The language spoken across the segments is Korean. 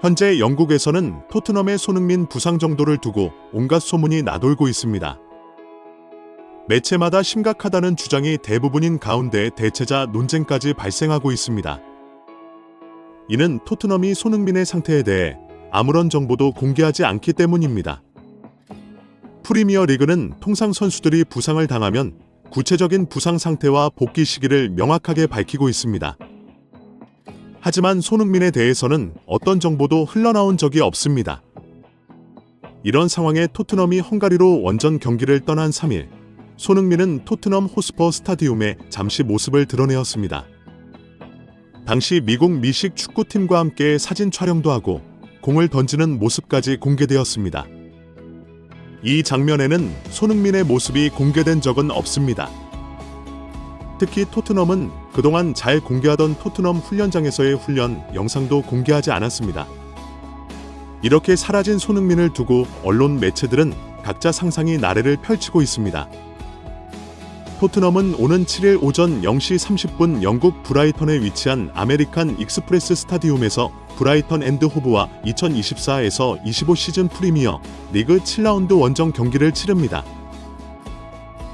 현재 영국에서는 토트넘의 손흥민 부상 정도를 두고 온갖 소문이 나돌고 있습니다. 매체마다 심각하다는 주장이 대부분인 가운데 대체자 논쟁까지 발생하고 있습니다. 이는 토트넘이 손흥민의 상태에 대해 아무런 정보도 공개하지 않기 때문입니다. 프리미어 리그는 통상 선수들이 부상을 당하면 구체적인 부상 상태와 복귀 시기를 명확하게 밝히고 있습니다. 하지만 손흥민에 대해서는 어떤 정보도 흘러나온 적이 없습니다. 이런 상황에 토트넘이 헝가리로 원정 경기를 떠난 3일, 손흥민은 토트넘 호스퍼 스타디움에 잠시 모습을 드러내었습니다. 당시 미국 미식 축구팀과 함께 사진 촬영도 하고 공을 던지는 모습까지 공개되었습니다. 이 장면에는 손흥민의 모습이 공개된 적은 없습니다. 특히 토트넘은 그동안 잘 공개하던 토트넘 훈련장에서의 훈련 영상도 공개하지 않았습니다. 이렇게 사라진 손흥민을 두고 언론 매체들은 각자 상상이 나래를 펼치고 있습니다. 토트넘은 오는 7일 오전 0시 30분 영국 브라이턴에 위치한 아메리칸 익스프레스 스타디움에서 브라이턴 앤드 호브와 2024에서 25 시즌 프리미어 리그 7라운드 원정 경기를 치릅니다.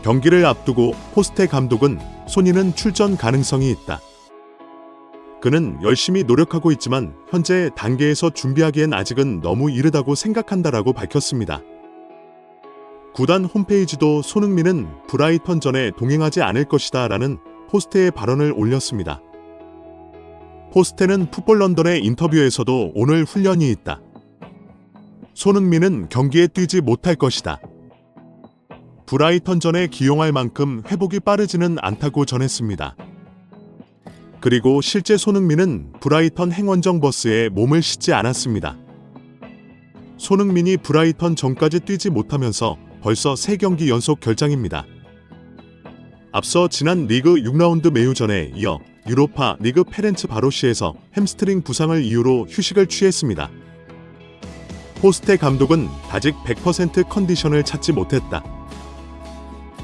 경기를 앞두고 포스테 감독은 손이는 출전 가능성이 있다. 그는 열심히 노력하고 있지만 현재 단계에서 준비하기엔 아직은 너무 이르다고 생각한다라고 밝혔습니다. 구단 홈페이지도 손흥민은 브라이턴전에 동행하지 않을 것이다 라는 포스테의 발언을 올렸습니다. 포스테는 풋볼 런던의 인터뷰에서도 오늘 훈련이 있다. 손흥민은 경기에 뛰지 못할 것이다. 브라이턴전에 기용할 만큼 회복이 빠르지는 않다고 전했습니다. 그리고 실제 손흥민은 브라이턴 행원정 버스에 몸을 싣지 않았습니다. 손흥민이 브라이턴 전까지 뛰지 못하면서 벌써 3경기 연속 결장입니다. 앞서 지난 리그 6라운드 메유전에 이어 유로파 리그 페렌츠 바로시에서 햄스트링 부상을 이유로 휴식을 취했습니다. 포스테 감독은 아직 100% 컨디션을 찾지 못했다.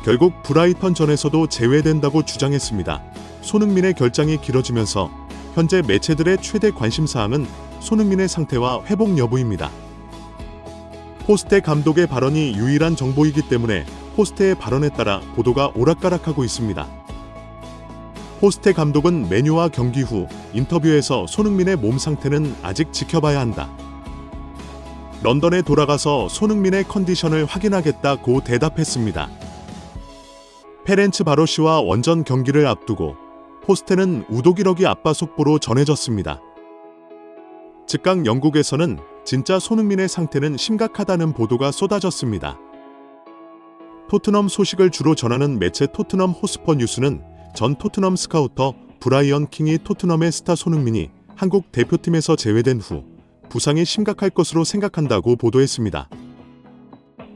결국 브라이턴전에서도 제외된다고 주장했습니다. 손흥민의 결장이 길어지면서 현재 매체들의 최대 관심사항은 손흥민의 상태와 회복 여부입니다. 포스테 감독의 발언이 유일한 정보이기 때문에 포스테의 발언에 따라 보도가 오락가락하고 있습니다. 포스테 감독은 메뉴와 경기 후 인터뷰에서 손흥민의 몸 상태는 아직 지켜봐야 한다. 런던에 돌아가서 손흥민의 컨디션을 확인하겠다고 대답했습니다. 페렌츠 바로시와 원전 경기를 앞두고 포스테는 우도기러기 아빠 속보로 전해졌습니다. 즉각 영국에서는 진짜 손흥민의 상태는 심각하다는 보도가 쏟아졌습니다. 토트넘 소식을 주로 전하는 매체 토트넘 호스퍼 뉴스는 전 토트넘 스카우터 브라이언 킹이 토트넘의 스타 손흥민이 한국 대표팀에서 제외된 후 부상이 심각할 것으로 생각한다고 보도했습니다.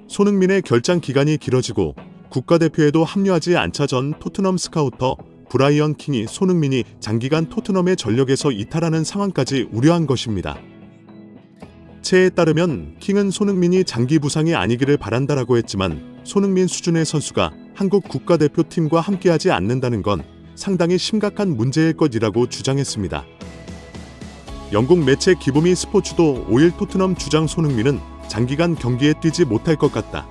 손흥민의 결장 기간이 길어지고 국가대표에도 합류하지 않자 전 토트넘 스카우터 브라이언 킹이 손흥민이 장기간 토트넘의 전력에서 이탈하는 상황까지 우려한 것입니다. 체에 따르면 킹은 손흥민이 장기 부상이 아니기를 바란다라고 했지만 손흥민 수준의 선수가 한국 국가대표팀과 함께하지 않는다는 건 상당히 심각한 문제일 것이라고 주장했습니다. 영국 매체 기브미 스포츠도 5일 토트넘 주장 손흥민은 장기간 경기에 뛰지 못할 것 같다.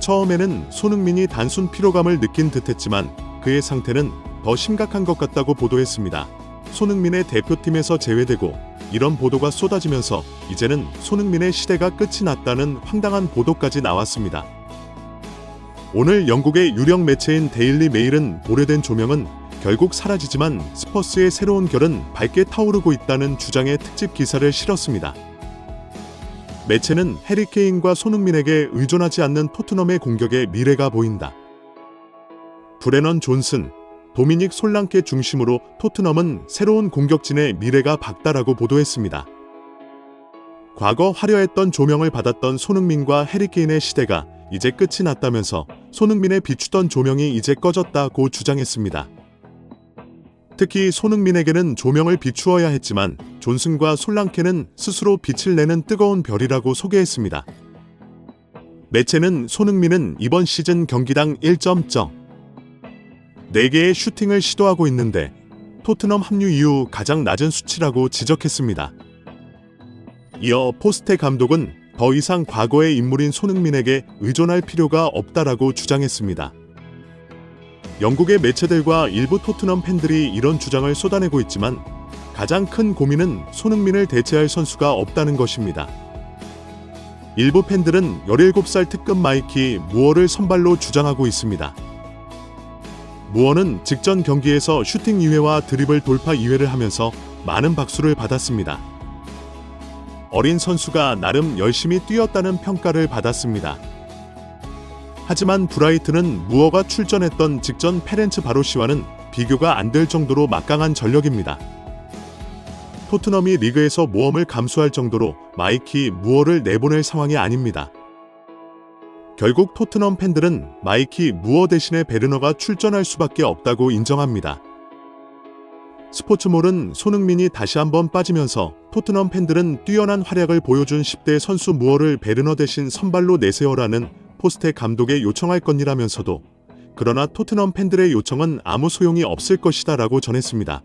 처음에는 손흥민이 단순 피로감을 느낀 듯했지만 그의 상태는 더 심각한 것 같다고 보도했습니다. 손흥민의 대표팀에서 제외되고 이런 보도가 쏟아지면서 이제는 손흥민의 시대가 끝이 났다는 황당한 보도까지 나왔습니다. 오늘 영국의 유력 매체인 데일리 메일은 오래된 조명은 결국 사라지지만 스퍼스의 새로운 결은 밝게 타오르고 있다는 주장의 특집 기사를 실었습니다. 매체는 해리 케인과 손흥민에게 의존하지 않는 토트넘의 공격에 미래가 보인다. 브레넌 존슨, 도미닉 솔랑케 중심으로 토트넘은 새로운 공격진의 미래가 밝다라고 보도했습니다. 과거 화려했던 조명을 받았던 손흥민과 해리 케인의 시대가 이제 끝이 났다면서 손흥민에 비추던 조명이 이제 꺼졌다고 주장했습니다. 특히 손흥민에게는 조명을 비추어야 했지만 존슨과 솔랑케는 스스로 빛을 내는 뜨거운 별이라고 소개했습니다. 매체는 손흥민은 이번 시즌 경기당 1.4개의 슈팅을 시도하고 있는데 토트넘 합류 이후 가장 낮은 수치라고 지적했습니다. 이어 포스테 감독은 더 이상 과거의 인물인 손흥민에게 의존할 필요가 없다라고 주장했습니다. 영국의 매체들과 일부 토트넘 팬들이 이런 주장을 쏟아내고 있지만 가장 큰 고민은 손흥민을 대체할 선수가 없다는 것입니다. 일부 팬들은 17살 특급 마이키 무어를 선발로 주장하고 있습니다. 무어는 직전 경기에서 슈팅 2회와 드리블 돌파 2회를 하면서 많은 박수를 받았습니다. 어린 선수가 나름 열심히 뛰었다는 평가를 받았습니다. 하지만 브라이튼은 무어가 출전했던 직전 페렌츠 바로시와는 비교가 안 될 정도로 막강한 전력입니다. 토트넘이 리그에서 모험을 감수할 정도로 마이키 무어를 내보낼 상황이 아닙니다. 결국 토트넘 팬들은 마이키 무어 대신에 베르너가 출전할 수밖에 없다고 인정합니다. 스포츠몰은 손흥민이 다시 한번 빠지면서 토트넘 팬들은 뛰어난 활약을 보여준 10대 선수 무어를 베르너 대신 선발로 내세워라는 포스테 감독에 요청할 건이라면서도 그러나 토트넘 팬들의 요청은 아무 소용이 없을 것이다 라고 전했습니다.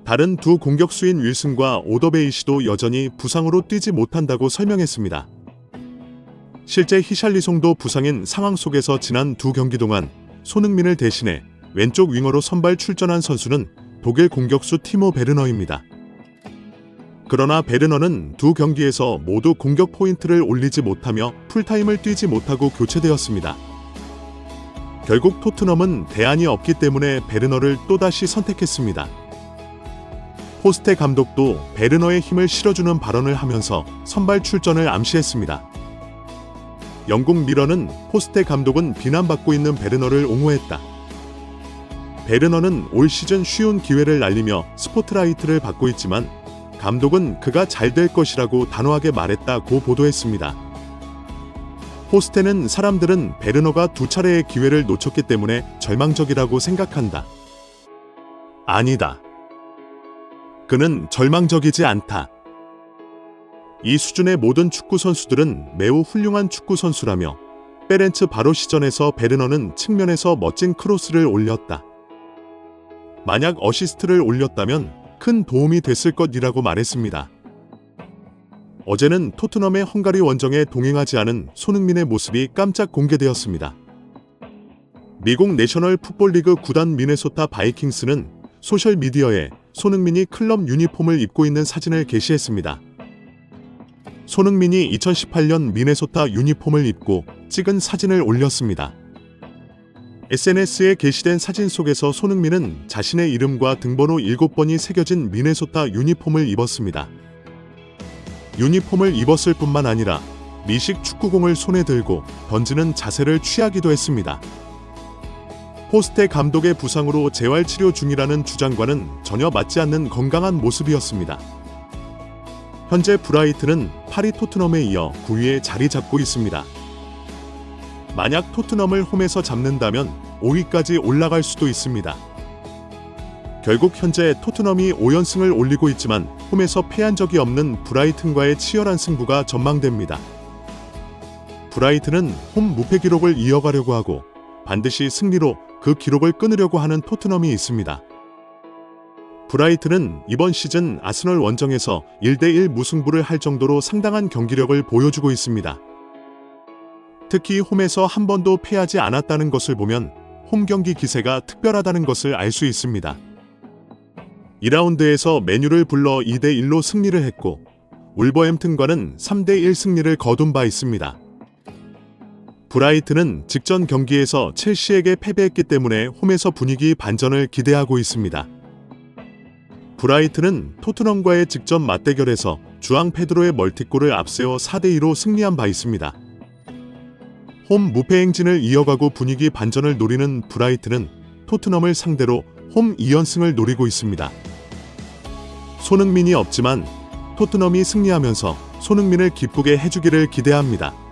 다른 두 공격수인 윌슨과 오더베이시도 여전히 부상으로 뛰지 못한다고 설명했습니다. 실제 히샬리송도 부상인 상황 속에서 지난 두 경기 동안 손흥민을 대신해 왼쪽 윙어로 선발 출전한 선수는 독일 공격수 티모 베르너입니다. 그러나 베르너는 두 경기에서 모두 공격 포인트를 올리지 못하며 풀타임을 뛰지 못하고 교체되었습니다. 결국 토트넘은 대안이 없기 때문에 베르너를 또다시 선택했습니다. 포스테 감독도 베르너의 힘을 실어주는 발언을 하면서 선발 출전을 암시했습니다. 영국 미러는 포스테 감독은 비난받고 있는 베르너를 옹호했다. 베르너는 올 시즌 쉬운 기회를 날리며 스포트라이트를 받고 있지만 감독은 그가 잘 될 것이라고 단호하게 말했다고 보도했습니다. 포스테는 사람들은 베르너가 두 차례의 기회를 놓쳤기 때문에 절망적이라고 생각한다. 아니다. 그는 절망적이지 않다. 이 수준의 모든 축구 선수들은 매우 훌륭한 축구 선수라며 페렌츠 바로시전에서 베르너는 측면에서 멋진 크로스를 올렸다. 만약 어시스트를 올렸다면 큰 도움이 됐을 것이라고 말했습니다. 어제는 토트넘의 헝가리 원정에 동행하지 않은 손흥민의 모습이 깜짝 공개되었습니다. 미국 내셔널 풋볼리그 구단 미네소타 바이킹스는 소셜미디어에 손흥민이 클럽 유니폼을 입고 있는 사진을 게시했습니다. 손흥민이 2018년 미네소타 유니폼을 입고 찍은 사진을 올렸습니다. SNS에 게시된 사진 속에서 손흥민은 자신의 이름과 등번호 7번이 새겨진 미네소타 유니폼을 입었습니다. 유니폼을 입었을 뿐만 아니라 미식 축구공을 손에 들고 던지는 자세를 취하기도 했습니다. 포스테 감독의 부상으로 재활치료 중이라는 주장과는 전혀 맞지 않는 건강한 모습이었습니다. 현재 브라이튼은 파리 토트넘에 이어 9위에 자리 잡고 있습니다. 만약 토트넘을 홈에서 잡는다면 5위까지 올라갈 수도 있습니다. 결국 현재 토트넘이 5연승을 올리고 있지만 홈에서 패한 적이 없는 브라이튼과의 치열한 승부가 전망됩니다. 브라이튼은 홈 무패 기록을 이어가려고 하고 반드시 승리로 그 기록을 끊으려고 하는 토트넘이 있습니다. 브라이튼은 이번 시즌 아스널 원정에서 1대1 무승부를 할 정도로 상당한 경기력을 보여주고 있습니다. 특히 홈에서 한 번도 패하지 않았다는 것을 보면 홈 경기 기세가 특별하다는 것을 알 수 있습니다. 2라운드에서 맨유를 불러 2대1로 승리를 했고 울버햄튼과는 3대1 승리를 거둔 바 있습니다. 브라이튼은 직전 경기에서 첼시에게 패배했기 때문에 홈에서 분위기 반전을 기대하고 있습니다. 브라이튼은 토트넘과의 직전 맞대결에서 주앙 페드로의 멀티골을 앞세워 4대2로 승리한 바 있습니다. 홈 무패 행진을 이어가고 분위기 반전을 노리는 브라이튼은 토트넘을 상대로 홈 2연승을 노리고 있습니다. 손흥민이 없지만 토트넘이 승리하면서 손흥민을 기쁘게 해주기를 기대합니다.